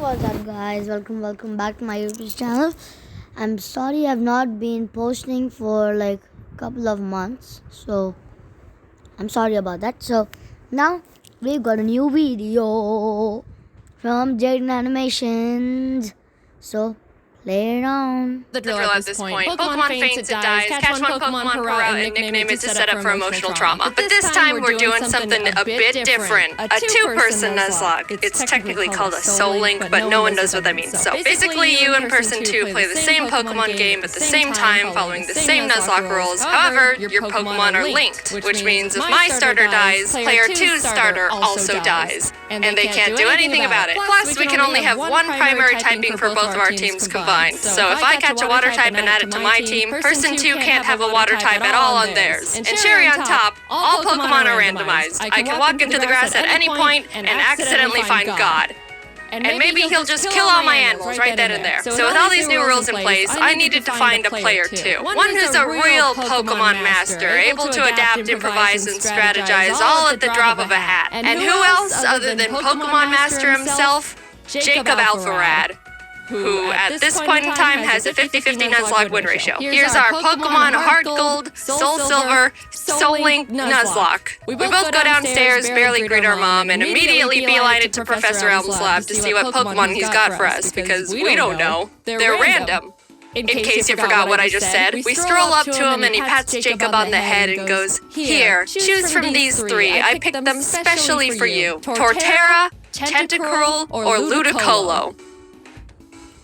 What's up, guys? Welcome back to my YouTube channel. I'm sorry I've not been posting for like a couple of months, so I'm sorry about that. So now we've got a new video from Jaden Animations, so play it on. The drill at this point. Pokemon faints, it dies. Catch one Pokemon per route and nickname it to set up for emotional trauma. But this time we're doing something a bit different. A two-person Nuzlocke. It's technically called a Soul Link, but no one knows what that means. So basically you and person 2 play the same Pokemon game at the same time, following the same Nuzlocke rules. However, your Pokemon are linked, which means if my starter dies, player 2's starter also dies. And they can't do anything about it. Plus, we can only have one primary typing for both of our teams combined. So if I catch a water type and add it to my team, person 2 can't have a water type at all on theirs. And cherry on top, all Pokemon are randomized. I can walk into the grass at any point and accidentally find God. And maybe he'll just kill all my animals right then and there. So with all these new rules in place, I needed to find a player 2. One who's a real Pokemon master, able to adapt, improvise, and strategize all at the drop of a hat. And who else other than Pokemon Master himself? Jacob Alpharad, who at this point in time has a 50-50 Nuzlocke win ratio. Here's our Pokemon Heart Gold, Soul Silver, Soul Link Nuzlocke. We both go downstairs, barely greet our mom, and immediately beeline it to Professor Elm's lab to see what Pokemon he's got for us, because we don't know. They're random. In case you forgot what I just said, we stroll up to him and he pats Jacob on the head and goes, "Here, choose from these 3. I picked them specially for you. Torterra, Tentacruel, or Ludicolo."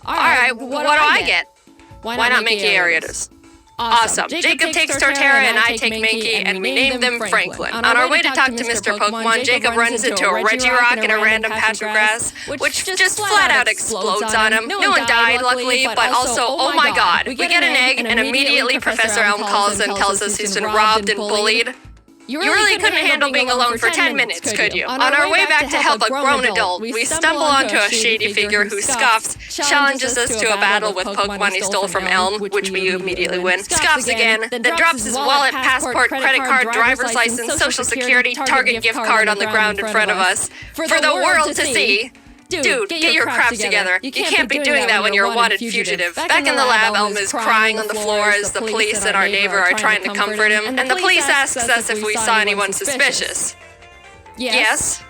Alright, what do I get? Why not Mankey Ariatus? Awesome. Jacob takes Torterra and I take Mankey, and we name them Franklin. On our way to talk to Mr. Pokemon, Jacob runs into a Regirock in a random patch of grass, which just flat out explodes on him. No one died, luckily, but also, oh my god. We get an egg, and immediately Professor Elm calls and tells us he's been robbed and bullied. You really couldn't handle being alone for 10 minutes, could you? On our way back to help a grown adult, we stumble onto a shady figure who scoffs, challenges us to a battle with Pokemon he stole from Elm, which we immediately win, scoffs again, then drops his wallet, passport, credit card, driver's license, social security, Target gift card on the ground in front of us, for the world to see. Dude, get your crap together. You can't be doing that when you're a wanted fugitive. Back in the lab, Elm is crying on the floor as the police and our neighbor are trying to comfort him, and the police asks us if we saw anyone suspicious. Yes.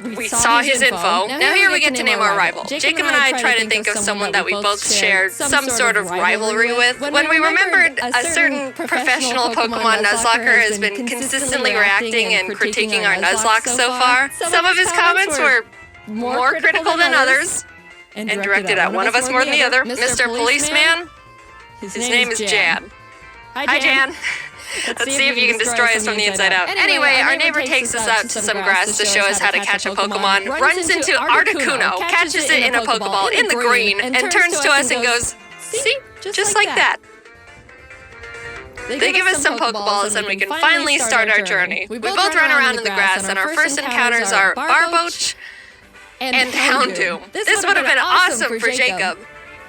We saw his info. Now here we get to name our rival. Jacob and I try to think of someone that we both shared some sort of rivalry with. When we remembered a certain professional Pokemon Nuzlocker has been consistently reacting and critiquing our Nuzlocke so far, some of his comments were more critical than others, and directed at one of us more than the other. Mr. Policeman, his name is Jan. Hi, Jan. Let's see if you can destroy us from the inside out. Anyway, our neighbor takes us out to some grass to show us how to catch a Pokemon, runs into Articuno, catches it in a Pokeball in the green, and turns to us and goes, "See? Just like that." They give us some Pokeballs and we can finally start our journey. We both run around in the grass and our first encounters are Barboach and Houndoom. This would have been awesome for Jacob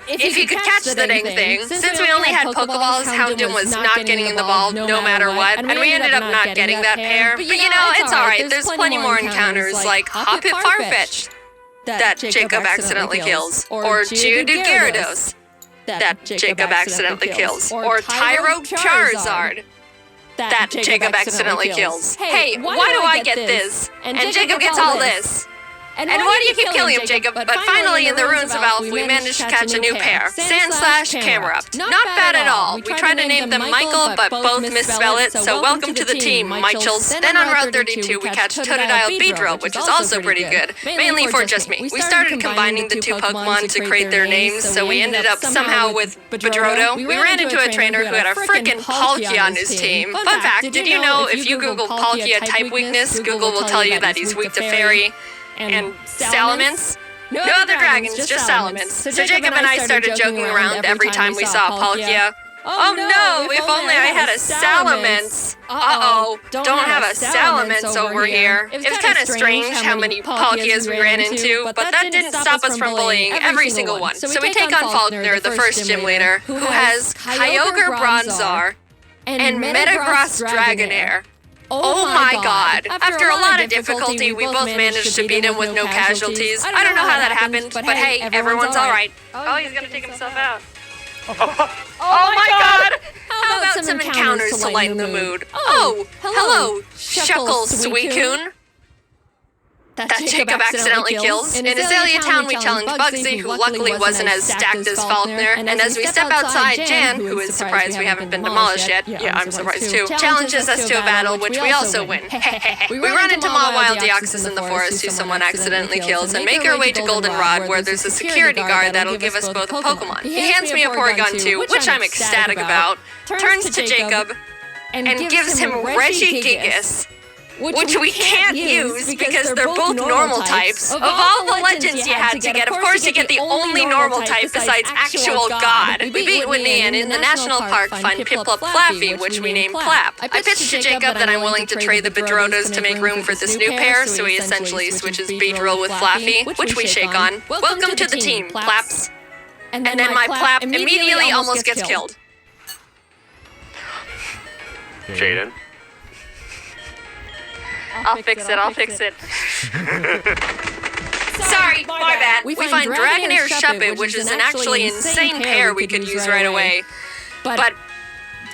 if he could catch the dang thing. Since we only had Pokeballs, Houndoom was not getting involved no matter what, and we ended up not getting that pair. But you know, it's alright, there's plenty more encounters like Hoppip Farfetch'd that Jacob accidentally kills, or Geodude Gyarados that Jacob accidentally kills, or Tyro Charizard that Jacob accidentally kills. Hey, why do I get this? And Jacob gets all this? And why do you keep killing him, Jacob? But finally, in the ruins of Alph, we managed to catch a new pair. Sand/Camerupt. Not bad at all. We tried to name them Michael, but both misspell it, so welcome to the team, Michels. Then on Route 32, we catch Totodile Beedrill, which is also pretty good. Mainly for just me. We started combining the two Pokemon to create their names, so we ended up somehow with Bedroto. We ran into a trainer who had a frickin' Palkia on his team. Fun fact, did you know if you Google Palkia type weakness, Google will tell you that he's weak to Fairy and Salamence? No other dragons, just Salamence. So Jacob and I started joking around every time we saw Palkia. Oh no, if only I had a Salamence. Uh-oh, don't have a Salamence over here. It was kind of strange how many Palkias we ran into, but that didn't stop us from bullying every single one. So we take on Faulkner, the first gym leader, who has Kyogre Bronzor and Metagross Dragonair. Oh my god. After a lot of difficulty, we both managed to beat him with no casualties. I don't know how that happened, but hey, everyone's alright. Oh, he's gonna take himself out. Oh my god! How about some encounters to lighten the mood? Oh, hello, Shuckle Sweetcoon. That Jacob accidentally kills. In Azalea Town, we challenge Bugsy, who luckily wasn't as stacked as Faulkner, and as we step outside, Jan, who is surprised we haven't been demolished yet, yeah, I'm surprised too, challenges us to a battle, which we also win. We run into Mawile Deoxys in the forest, who someone accidentally kills, and make our way to Goldenrod, where there's a security guard that'll give us both a Pokemon. He hands me a Porygon too, which I'm ecstatic about, turns to Jacob, and gives him Regigigas, which we can't use because they're both normal types. Of all the legends you had to get, of course you get the only normal type besides actual God. We beat Whitney and in the national park find Piplup Flaffy, which we name Plap. I pitched to Jacob that I'm willing to trade the Bedrotas to make room for this new pair, so he essentially switches Beedrill with Flaffy, which we shake on. Welcome to the team, Plaps. And then my Plap immediately almost gets killed. Jaden? I'll fix it. Sorry, my bad. We find Dragonair Shuppet, which is an actually insane pair we could use right away. But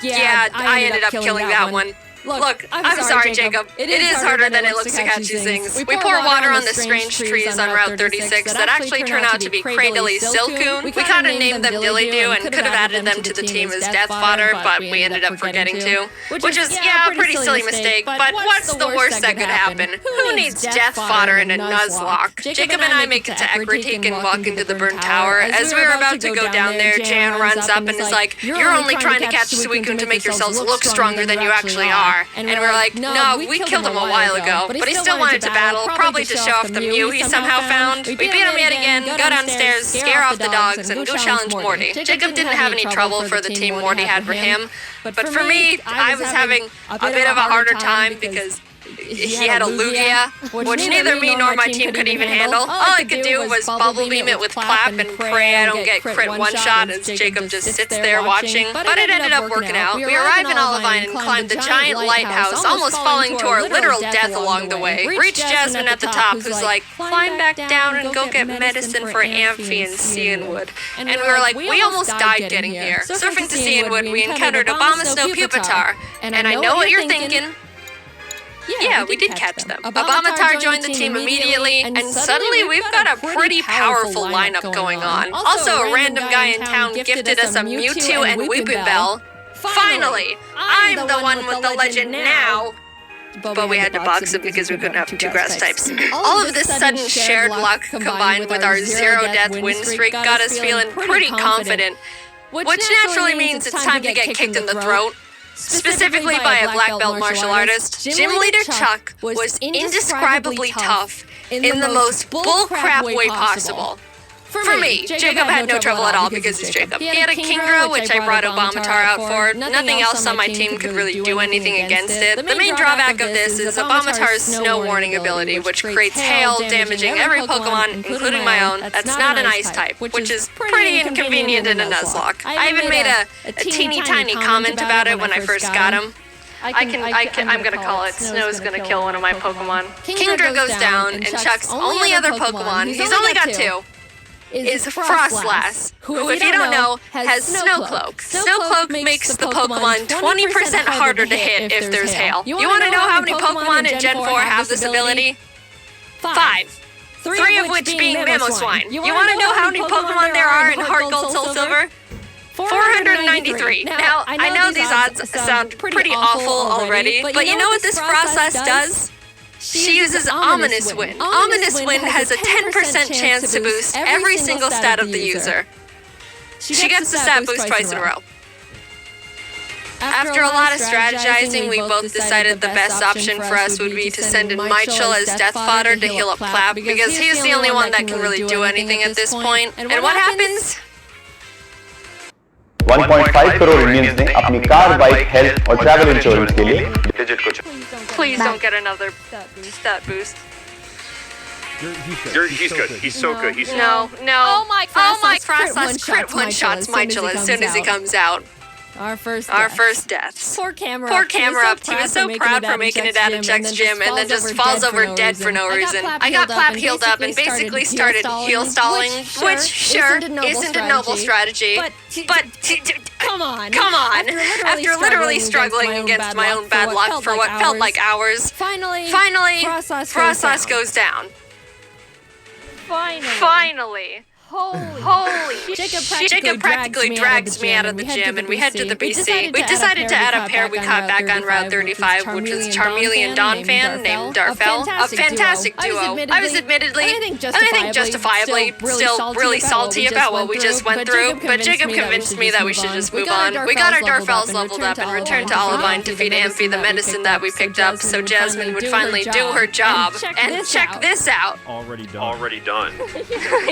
yeah, I ended up killing that one. Look, I'm sorry, Jacob. It is harder than it looks to catch these things. We pour water on the strange trees on Route 36 that actually turn out to be Cradily Silcoon. We kinda named them Dilly-Doo and could have added them to the team as death fodder, but we ended up forgetting to. Which is, yeah, a pretty silly mistake, but what's the worst that could happen? Who needs death fodder in a Nuzlocke? Jacob and I make it to Ekritik and walk into the burnt tower. As we were about to go down there, Jan runs up and is like, "You're only trying to catch Suicune to make yourselves look stronger than you actually are." And we're like, no, we killed him a while ago, but he still wanted to battle, probably to show off the Mew he somehow found. We beat him yet again, go downstairs, scare off the dogs, and go challenge Morty. Jacob didn't have any trouble for the team Morty had for him, but for me, I was having a bit of a harder time because he had a Lugia, which neither me nor my team could even handle. All I could do was bubble beam it with Clap and pray I don't get crit one-shot as Jacob just sits there watching, but it ended up working out. We arrive in Olivine and climb the giant lighthouse, almost falling to our literal death along the way. Reach Jasmine at the top, who's like, climb back down and go get medicine for Amphi and Cianwood. And we were like, we almost died getting here. Surfing to Cianwood, we encountered Abomasnow Pupitar, and I know what you're thinking. Yeah, we did catch them. Abomasnow joined the team immediately, and suddenly we've got a pretty powerful lineup going on. Also, a random guy in town gifted us a Mewtwo and Weepinbell. Finally, I'm the one with the legend now! But we had to box him because we couldn't have two grass types. All of this sudden shared luck combined with our zero-death win streak got us feeling pretty confident, which naturally means it's time to get kicked in the throat. Specifically by a black belt martial artist. Gym leader Chuck was indescribably tough in the most bullcrap way possible. For me, Jacob had no trouble at all because he's Jacob. He had a Kingdra, which I brought Abomasnow out for. Nothing else on my team could really do anything against it. The main drawback of this is Abomasnow's Snow Warning ability, which creates hail, damaging every Pokemon, including my own, that's not an Ice type, which is pretty inconvenient in a Nuzlocke. I even made a teeny tiny comment about it when I first got him. I'm gonna call it. Snow's gonna kill one of my Pokemon. Kingdra goes down, and Chuck's only other Pokemon, he's only got two, is Frostlass, who, if you don't know, has Snowcloak. Snowcloak makes the Pokemon 20% harder to hit if there's hail. You want to know how many Pokemon in Gen 4 have this ability? 5. 3 of which being Mamoswine. You want to know how many Pokemon there are in Heart Gold Soul Silver? 493. Now, I know these odds sound pretty awful already, but you know what this Frostlass does? She uses Ominous Wind. Ominous Wind has a 10% chance to boost every single stat of the user. She gets the stat boost twice in a row. After a lot of strategizing, we both decided the best option for us would be to send in Michael as death fodder to heal up Clap, because he's the only one that can really do anything at this point. And what happens? 1.5 crore Indians ने अपनी car, bike, health और travel insurance के लिए digit को Please don't get another stat boost. He's good. He's so good. He's No. Oh my Frostlass crit one-shots Michael as soon as he comes out. Our first deaths. Poor camera. Poor camera up. He was so proud for making it out of Jack's gym and then just falls over dead for no reason. I got Plap healed up and basically started heel stalling, which sure isn't a noble strategy. But come on. After literally struggling against my own bad luck for what felt like hours, finally, Frost Sauce goes down. Finally. Holy Jacob practically drags me out of the gym and we head to the BC. We decided to add a pair we caught back on Route 35, which was Charmeleon Donphan named Darfell. A fantastic duo. I was admittedly, and I think justifiably, still really salty about what we just went through, but Jacob convinced me that we should just move on. We got our Darfells leveled up and returned to Olivine to feed Amphi the medicine that we picked up so Jasmine would finally do her job. And check this out. Already done.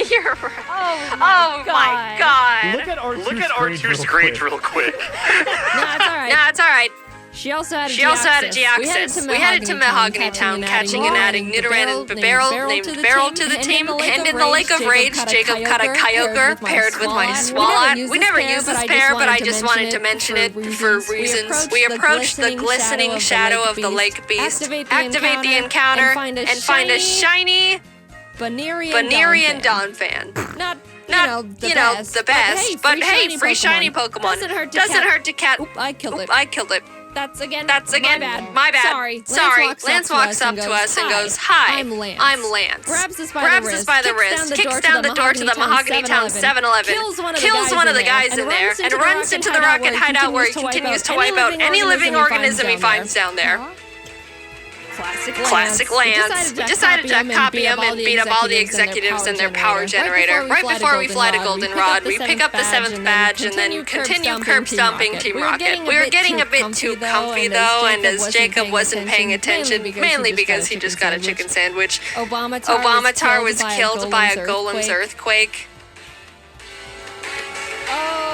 You're right. Oh my god. Look at R2's grades real quick. No, it's alright. She also had a Geoxys. We headed to Mahogany Town, catching and adding Nidoran and named Beryl to the team. And in the Lake of Rage, Jacob caught a Kyogre paired with my Swalot. We never used this pair, but I just wanted to mention it for reasons. We approached the glistening shadow of the Lake Beast, activate the encounter, and find a shiny Banerian Donphan. Not the best, but hey, free shiny Pokemon. Doesn't hurt to catch. I killed it. That's again my bad. Sorry. Lance walks up to us and goes, "Hi, I'm Lance." Grabs us by the wrist, kicks down the door to the Mahogany Town 7-Eleven, kills one of the guys in there, and runs into the rocket hideout where he continues to wipe out any living organism he finds down there. Classic Lance. We decided to copy him and beat up all the executives and their power generator. Right before we fly to Goldenrod, we pick up the 7th badge and then continue curb stomping Team Rocket. We were getting a bit too comfy though, and as Jacob wasn't paying attention, mainly because he just got a chicken sandwich, Obamatar was killed by a Golem's earthquake.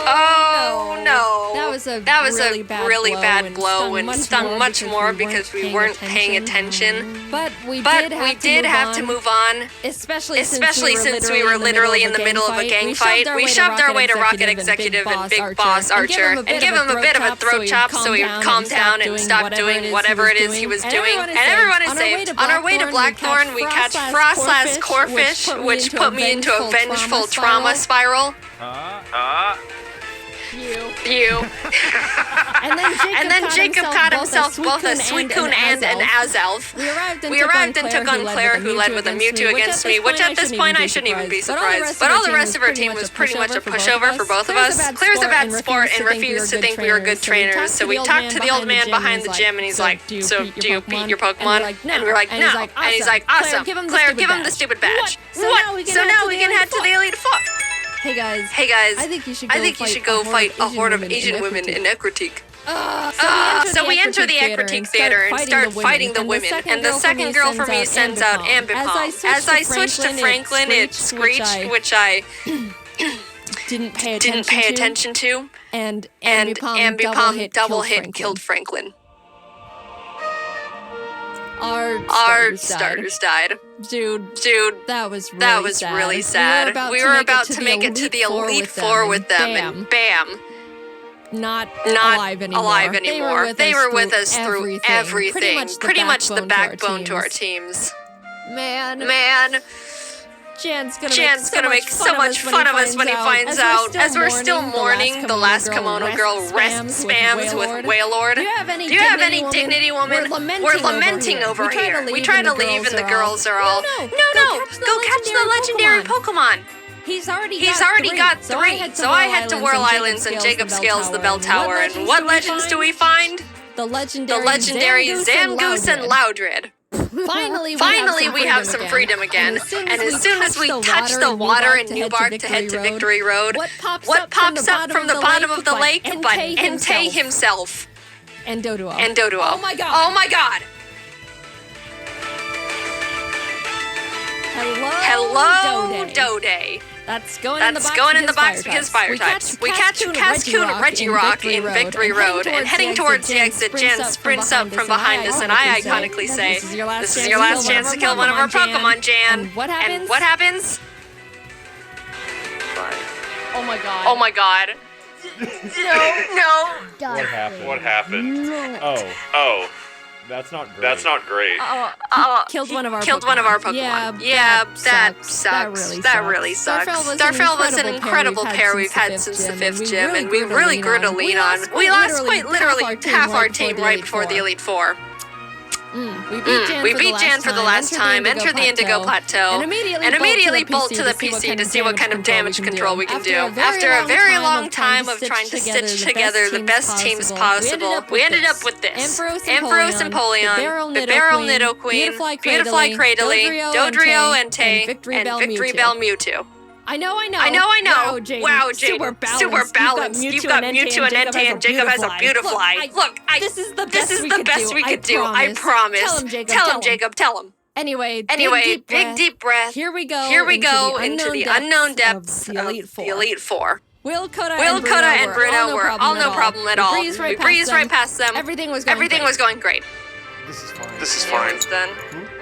Oh no. That was a really bad blow and stung much more because we weren't paying attention. But we did have to move on, especially since we were literally in the middle of a gang fight. We shoved our way to Rocket Executive and Big Boss Archer and gave him a bit of a throat chop so he calmed down and stopped doing whatever it is he was doing. And everyone is saved. On our way to Blackthorn, we catch Frostlass Corfish, which put me into a vengeful trauma spiral. You. And then Jacob caught himself both a Suicune and an Azelf. We arrived and took on Claire, who led with a Mewtwo against me, which at this point I shouldn't even be surprised. But all the rest of our team was pretty much a pushover for both of us. Claire's a bad sport and refused to think we were good trainers, so we talked to the old man behind the gym and he's like, "So, do you beat your Pokemon?" And we're like, "No." And he's like, "Awesome. Claire, give him the stupid badge." What? So now we can head to the Elite Four. Hey guys, I think you should go fight a horde of Asian women in Ecruteak. So we enter the Ecruteak Theater and start fighting the women, and the second girl for me sends out Ambipom. As I switch to Franklin, it screeched, which I didn't pay attention to, and Ambipom double hit killed Franklin. Our starters died. Dude, that was really sad. We were about to make it to the Elite Four with them, and bam. Not alive anymore. They were with us through everything. Pretty much the backbone to our teams. Man. Jan's gonna make so much fun of us when he finds out. As we're still mourning, the last kimono girl rest spams with Wailord. Do you have any dignity, woman? We're lamenting over here. We try to leave and the girls are all, no, go catch the legendary Pokemon. He's already got 3, so I head to Whirl Islands and Jacob scales the bell tower. And what legends do we find? The legendary Zangoose and Loudred. Finally, we have some freedom again, and as soon as we touch the water in Newbark to head to Victory Road, what pops up from the bottom of the lake but Entei himself. And Doduo. Oh my god! Hello, Dode. That's going in the box because fire types. We catch Cascoon Regirock in Victory Road, and heading towards the exit, Jan sprints up from behind us, and I iconically say, "This is your last chance to kill one of our Pokemon, Jan." And what happens? Oh my god. No. Dark What happened? Oh. That's not great. Killed one of our Pokemon. Yeah, that sucks. That really sucks. Starfell was an incredible pair we've had since the 5th gym, and we really grew to lean on. We lost quite literally half our team right before the Elite Four. We beat Jan for the last time, entered the Indigo Plateau, and immediately bolt to the PC to see what kind of damage control we can do. After a very long time of trying to stitch together the best teams possible, we ended up with this. Ampharos and Polion, Bibarel Nidoqueen, Beautifly Cradily, Dodrio Entei, and Victory Bell Mewtwo. I know. Wow, Jaden. Super balanced. You've got Mewtwo and Entei, and Jacob has a Beautifly. Look, this is the best we could do. I promise. Tell him, Jacob. Tell him. Anyway, big deep breath. Here we go into the unknown depths of the Elite Four. Will, Coda, and Britta were all no problem at all. We breezed right past them. Everything was going great. This is fine. It's done.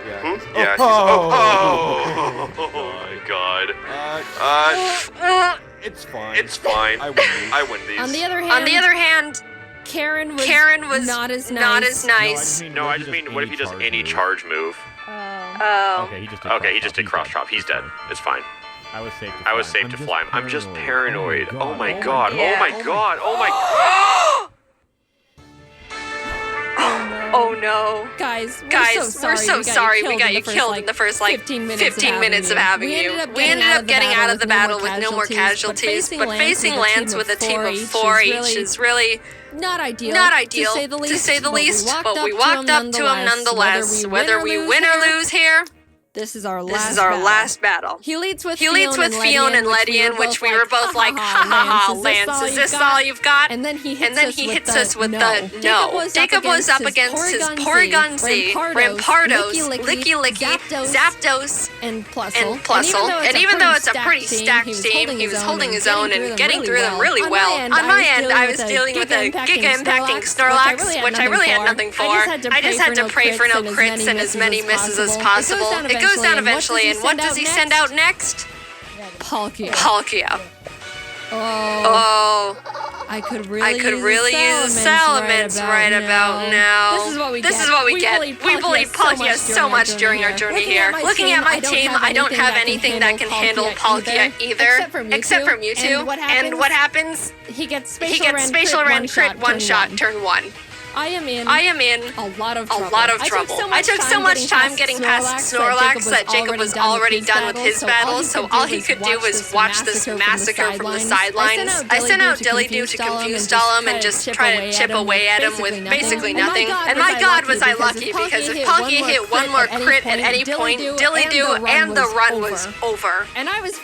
Yeah. Oh my god. It's fine. I win these. On the other hand, Karen was not as nice. No, I just mean, what if he does any charge move? Oh. Okay, he just did cross chop. He's dead. It's fine. I was safe to fly him. I'm just paranoid. Oh my god. Yeah. Oh my god. Oh my. Oh no. Guys, we're so sorry we got you killed in the first 15 minutes of having you. We ended up getting out of the battle with no more casualties, but facing Lance with a team of 4 each is really not ideal, to say the least, but we walked up to him nonetheless. Whether we win or lose here, this is our last battle. He leads with Fiona and Ledian, which we were both like, ha ha ha, Lance, is this all you've got? And then he hits us with the no. Jacob was up against his Porygon-Z, Rampardos, Licky Licky, Zapdos, and Plusle. And even though it's a pretty stacked team, he was holding his own and getting through them really well. On my end, I was dealing with a Giga-impacting Snorlax, which I really had nothing for. I just had to pray for no crits and as many misses as possible. It goes down eventually, and what does he send out next? Palkia. Oh. I could really use Salamence right about now. This is what we get. We bullied Palkia so much during our journey here. Looking at my team, I don't have anything that can handle Palkia either, except for Mewtwo. And what happens? He gets Spatial Rend crit one shot, turn 1. I am in a lot of trouble. I took so much time getting past Snorlax that Jacob was already done with his battle, so all he could do was watch this massacre from the sidelines. I sent out Dillydoo to confuse him and just try to chip away at him with basically nothing. And my god was I lucky, because if Palkia hit one more crit at any point, Dillydoo and the run was over. And I was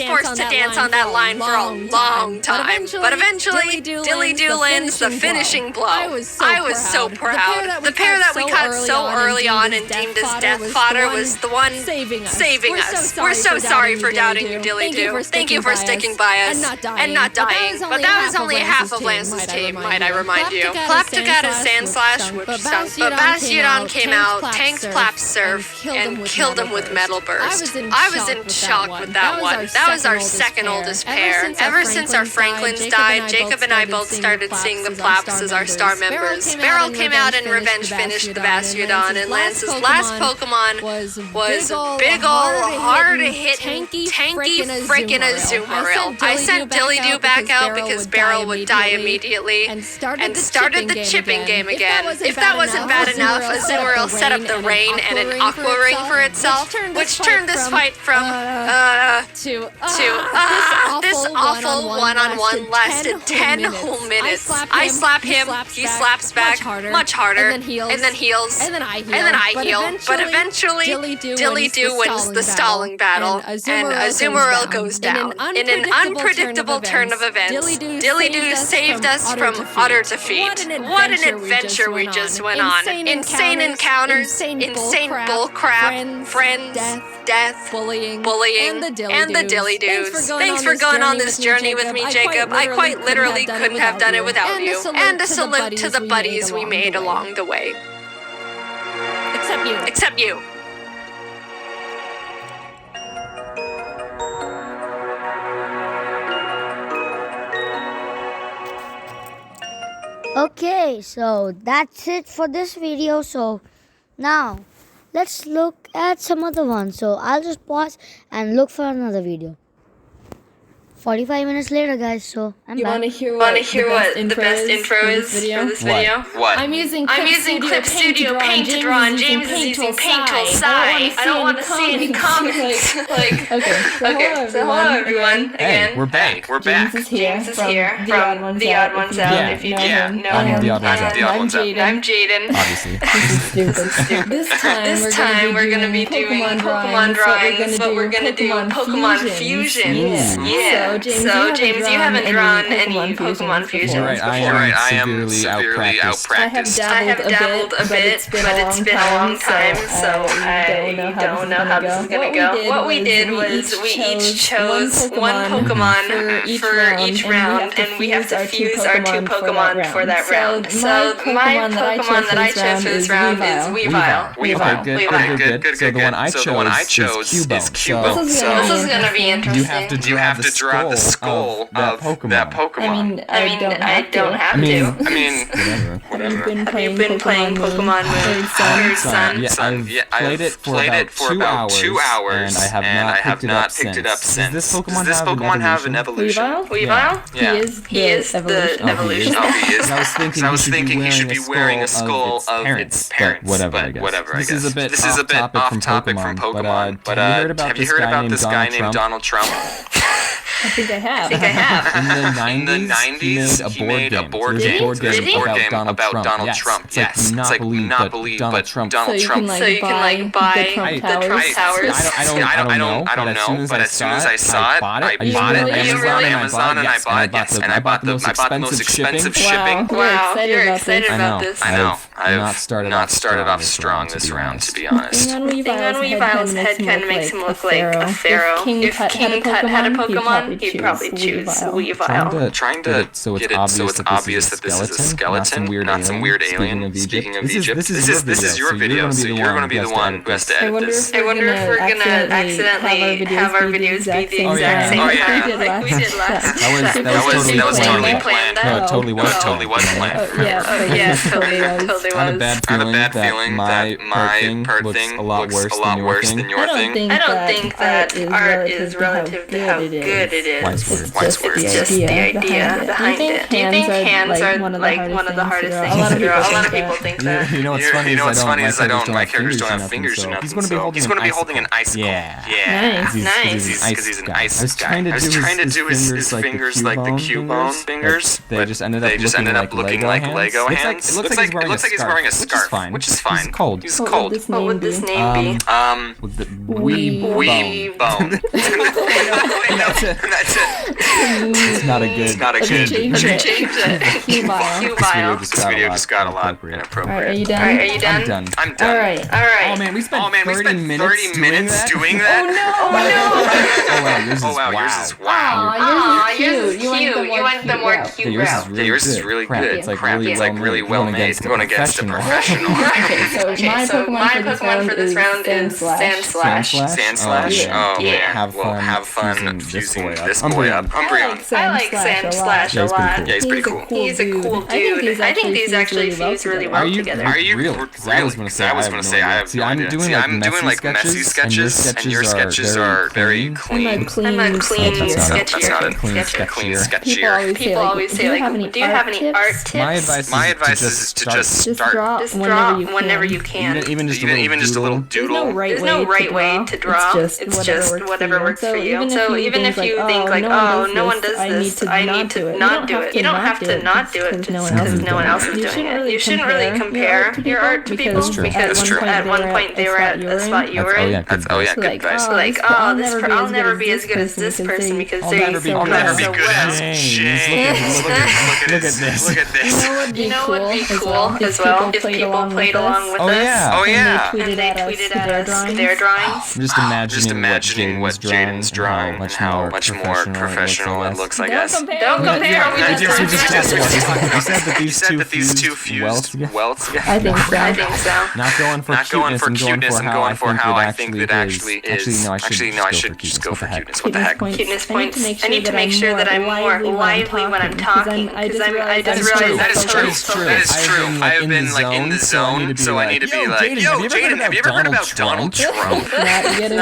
forced to dance on that line for a long time. But eventually, Dillydoo lands the finishing blow. I was so proud. The pair that we caught so early on and deemed as death fodder was the one saving us. We're so sorry for doubting you, Dillydoo. Thank you for sticking by us and not dying. But that was only half of Lance's team, might I remind you. Plapta got a Sandslash, which sounds... But Bastiodon came out, tanked Plap's Surf, and killed him with Metal Burst. I was in shock with that one. That was our second oldest pair. Ever since our Franklins died, Jacob and I both started seeing the Plaps as our star members. Beryl came out and revenge finished the Bastiodon, and Lance's last Pokemon was big ol' hard-hitting, tanky frickin' Azumarill. I sent Dillydoo back out because Beryl would die immediately and started the chipping game again. If that wasn't bad enough, Azumarill set up the rain and an Aqua Ring for itself, which turned this fight from to this awful one-on-one lasted 10 whole minutes. I slap him, he slaps back much harder, and then heals, and then I heal. But eventually, Dillydoo wins the stalling battle, and Azumarill goes down. In an unpredictable turn of events, Dillydoo saved us from utter defeat. What an adventure we just went on. Insane encounters, insane bullcrap, friends, death, bullying, and the Dillydoos. Thanks for going on this journey with me, Jacob. I quite literally couldn't have done it without you. And a salute to the buddies we made along the way. Except you. Okay, so that's it for this video. So now let's look at some other ones. So I'll just pause and look for another video. 45 minutes later, guys, so I'm You back. want to hear what the best intro is for this video? What? I'm using Clip Studio Paint to draw, and James is using Paint Tool Sai. I don't want to see any comments. Okay, so hello everyone. Again, We're back. James is here from The Odd Ones Out. If you don't know I'm him, The Odd Ones Out. I'm Jaden. I'm Jaden. Obviously. This time we're gonna be doing Pokemon drawings, but we're gonna do Pokemon fusions. Yeah. So James, you haven't drawn any Pokemon fusions Right, before. I am severely outpracticed. I have dabbled a bit, but it's been a long time, so I don't know how this is gonna go. What we did was we each chose one Pokemon for each round, and we have to fuse our two Pokemon for that round. So my Pokemon that I chose for this round is Weavile. Okay, good. So the one I chose is Cubone. So this is gonna be interesting. You have to draw the skull of that Pokemon. I don't have to. Whatever. You've been playing Pokemon Moon, Third Sun. Yeah, I've played it for about 2 hours, and I have not picked it up since. Does this Pokemon have an evolution? Weavile? Yeah. He is the evolution. He is. I was thinking he should be wearing a skull of its parents. Whatever, I guess. This is a bit off topic from Pokemon, but have you heard about this guy named Donald Trump? I think I have. In the 90s, he made a board game. Did he? About Donald Trump. Yes. It's like Monopoly, but Donald Trump. So you can buy the Trump Towers. I don't know, but as soon as I saw it, I bought it. Really? Amazon, and I bought the most expensive shipping. Wow, you're excited about this. I know. I've not started off strong this round, to be honest. The thing on Weavile's head kind of makes him look like a pharaoh. If King Tut had a Pokemon, he'd probably choose Weavile. Trying to get it so it's obvious that this is a skeleton, not some weird alien. Speaking of Egypt, this is your video, so you're going to be the one who has to edit this. I wonder if we're gonna accidentally have our videos be the exact same like we did last time. That was totally planned. No, it totally was planned. Yeah, totally was. I have a bad feeling that my part thing looks a lot worse than your thing. I don't think that art is relative to how good it is. Wise word. It's just the idea behind it. Do you think hands are one of the hardest things to draw? A lot of people think that. You know what's funny is my characters don't have fingers or nothing. He's going to be holding an icicle. Yeah. Nice. Because he's an ice guy. I was trying to do his fingers like the Cubone fingers, they just ended up looking like Lego hands. It looks like he's wearing a scarf, which is fine. He's cold. What would this name be? Wee bone. That's it. It's not a good. Change it. Weavile. This video just got a lot inappropriate. Are you done? I'm done. All right. Oh man, we spent 30 minutes doing that. Oh no! Oh wow, yours is Aw, yours is cute. You went the more cute route. Yours is really good. It's like really well made. Going against a professional. Okay, so my Pokemon for this round is Sandslash. Sandslash. Oh Yeah. man, have fun fusing this boy up. Umbreon. I like Sandslash a lot. Yeah, he's pretty cool. He's a cool dude. I think these actually fuse really well together. Are you Really? I was gonna say I have no idea. I'm doing like messy sketches, and your sketches are very clean. I'm not clean, That's not sketchier. it. Clean, sketchier. People always say like, do you have any art tips? My My advice is to just start. Just draw whenever you can. Even just a little doodle. There's no right way to draw. It's just whatever works for you. So even if you think like, oh, no one does this, I need to not do it. You don't have to not do it just because no one else is doing it. You shouldn't really compare your art to people because at one point they were at a spot you were in. Oh yeah, good advice. Like, oh, I'll never be as good as this person because they're so Never be so good as well. James. Look at this. You know what would be cool as well if people played along with us. Oh yeah. And they tweeted at us their drawings. I'm just imagining what Jaden's drawing and how much professional, it looks, I guess. Don't compare. You said that these two fused well together. I think so. Not going for cuteness and going for how I think that actually is. Actually, no, I should just go for cuteness. What the heck? Cuteness points. I need to make sure that I'm more lively when I'm talking, because I just realized That is true. That is true. I have been like in the zone, so I need to be like, yo, Jaden, have you ever heard about Donald Trump?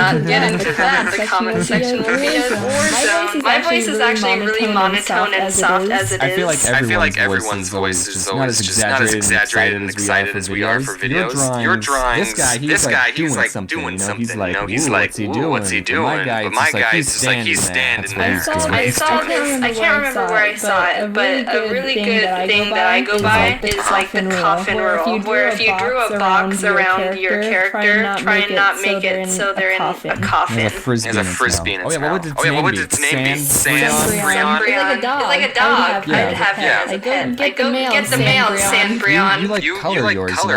not get into that. The comment section will be a war zone. My voice is actually really monotone and soft as it is. I feel like everyone's voice is always just not as exaggerated and excited as we are for videos. Your drawings, this guy, he's like doing something. You know, he's like, ooh, what's he doing? But my guy is just like, he's standing there. I saw this. I can't remember where I saw it, but a really good thing that I go by is like the coffin rule, where if you drew a box around your character, try and not make it so they're in a coffin. There's a frisbee in its mouth. What would its name be? Sandbrion. It's like a dog. I would have him as a pet. Go get the mail, Sandbrion. You color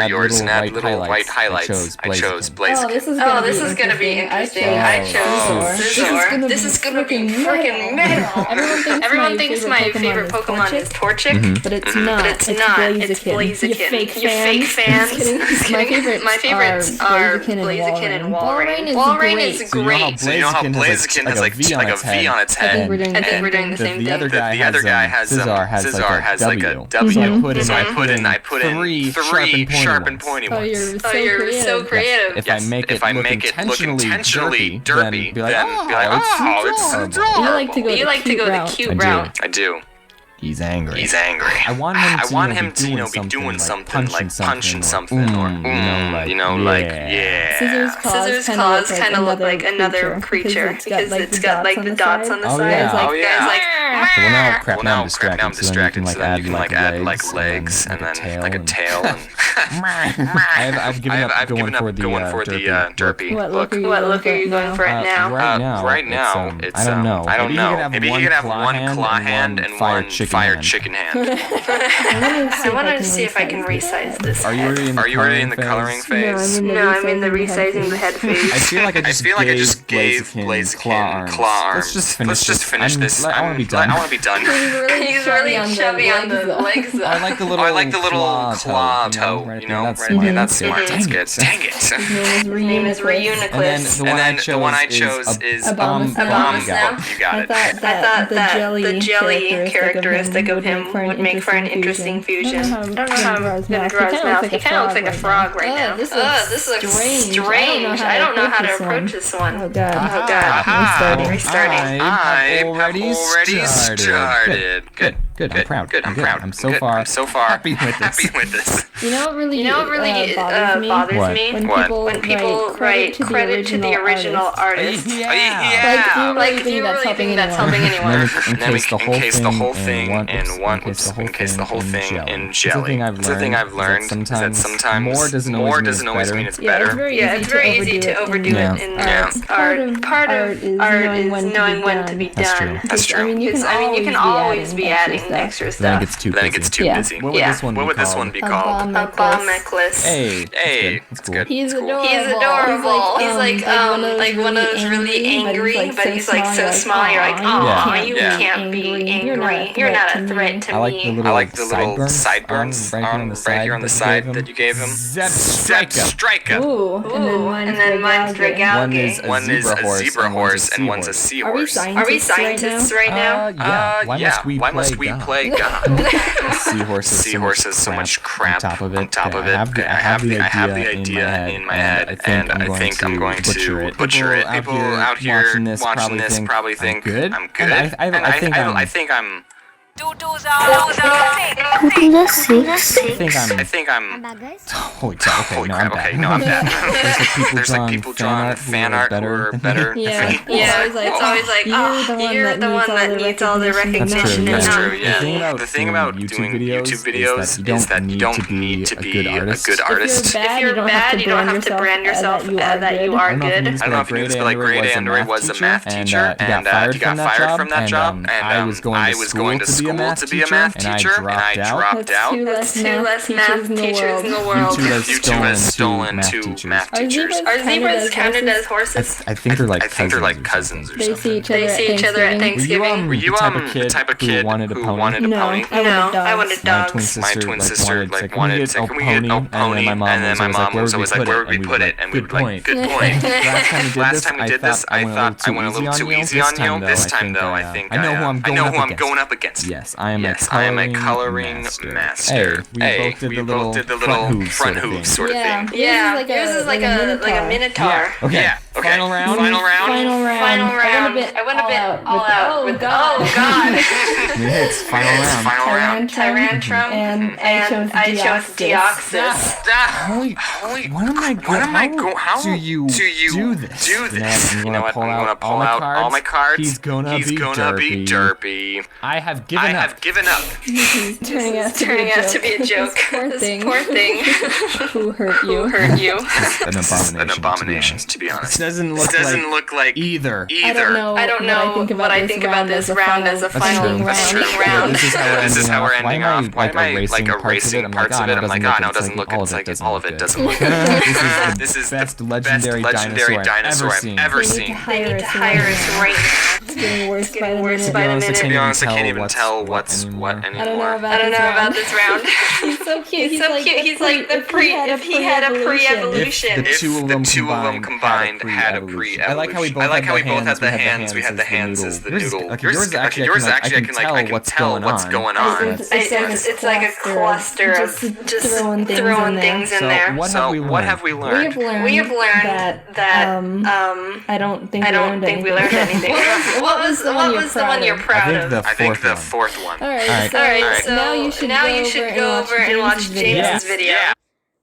yours and add little white highlights. I chose Blaziken. Oh, this is gonna be interesting. I chose Scizor. This is gonna be freaking metal. Everyone thinks my favorite Pokemon is Torchic, but it's not. It's Blaziken. You fake fans. My favorites are Blaziken and Walrein. Walrein is great. So you know how Blaziken has like a V on its head. I think we're doing the same thing. The other guy has Scizor has like a W. So I put in three sharp and pointy ones. Oh, you're so creative. If I make it look intentionally derpy, then be like, oh, it's adorable. You like to go the cute route. I do. He's angry. I want him to, be doing something like punching something or, yeah. Scissors claws kind of look like another creature because it's got like the dots on the sides. Well, now I'm distracted. So then you can add like legs and then like a tail. I've given up going for the derpy look. What look are you going for now? Right now, it's I don't know. Maybe he could have one claw hand and one fire chicken hand. I want to see if I can resize this. Are you already in the coloring phase? No, I'm in the resizing the head phase. I feel like I just gave Blaziken claw arms. Let's just finish this. I want to be done. He's really chubby on the legs though. I like the little claw toe. That's smart. That's good. Dang it. His name is Reuniclus. And then the one I chose is Abomasnow. You got it. I thought that the jelly characteristic of him would make for an interesting fusion. I don't know how to draw his mouth. He kind of looks like a frog right now. This looks strange. I don't know how to approach this one. Oh god. Restarting. I've already started. Good. I'm proud. I'm so far happy with this. You know what really bothers me? When people write credit to the original artist. Yeah. Like, do you really think that's helping anyone? And then we encase the whole thing in jelly. It's the thing I've learned is that sometimes more doesn't always mean it's better. Yeah, it's very easy to overdo it in art. Part of art is knowing when to be done. That's true. I mean, you can always be adding extra stuff. Then it gets too busy. What would this one be called? A bomb necklace. Hey, that's good. He's adorable. He's like one of those really angry, but he's like so small. You're like, oh, you can't be angry. You're not a threat to me. I like the little sideburns right here on the side that you gave him. Zep Strika. Ooh, and then mine's Dragalge. One is a zebra horse and one's a seahorse. Are we scientists right now? Yeah. Why must we play God? Seahorse has so much crap on top of it. I have the idea in my head, and I think I'm going to butcher it. People out here watching this probably think I'm good. I think I'm. I think I'm. Holy crap! Okay, no, I'm bad. There's like people drawing fan art who are better. Yeah. It's always like, you're the one that needs all the recognition. That's true. Yeah. The thing about doing YouTube videos is that you don't need to be a good artist. If you're bad, you don't have to brand yourself that you are good. I don't know if you feel like Grade A was a math teacher and he got fired from that job, and I was going to school be a math teacher, and I dropped out. That's two less math teachers in the world. You two have stolen two math teachers. Are zebras counted as horses? I think they're like cousins or They something. see each other at Thanksgiving. Were you the type of kid who wanted a pony? No, I wanted dogs. My twin sister wanted to say, can we get a pony? And then my mom was always like, where would we put it? And we would be like, good point. Last time we did this, I thought I went a little too easy on you. This time though, I think I know who I'm going up against. Yes, I am a coloring master. Hey, we both did the little front hooves sort of thing. Yeah, yours is like a minotaur. Okay. Final round. I went a bit all out with God. It's final round. Tyrantrum, and I chose Deoxys. Holy, what am I going? How do you do this? You know what? I'm gonna pull out all my cards. He's gonna be derpy. I have given up. He's turning out to be a joke. This poor thing. Who hurt you? It's an abomination, to be honest. It doesn't look like either. I don't know what I think about this round as a final round. This is how we're ending off. Why am I like erasing parts of it? I'm like, oh no, it doesn't look. It's like all of it doesn't look. This is the best legendary dinosaur I've ever seen. They need to hire us right now. It's getting worse by the minute. To be honest, I can't even tell what's what anymore. I don't know about this round. He's so cute. He's like the if he had a pre-evolution. If the two of them combined had a pre-evolution. I like how we both had the hands. We had the hands as the noodle. Yours actually, I can tell what's going on. It's like a cluster of just throwing things in there. So what have we learned? We have learned that I don't think we learned anything. What was the one you're proud of? I think the fourth one. All right. So now you should go over and watch Jaden's video.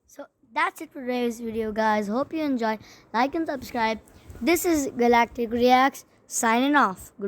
So that's it for today's video, guys. Hope you enjoyed. Like and subscribe. This is Galactic Reacts signing off. Goodbye.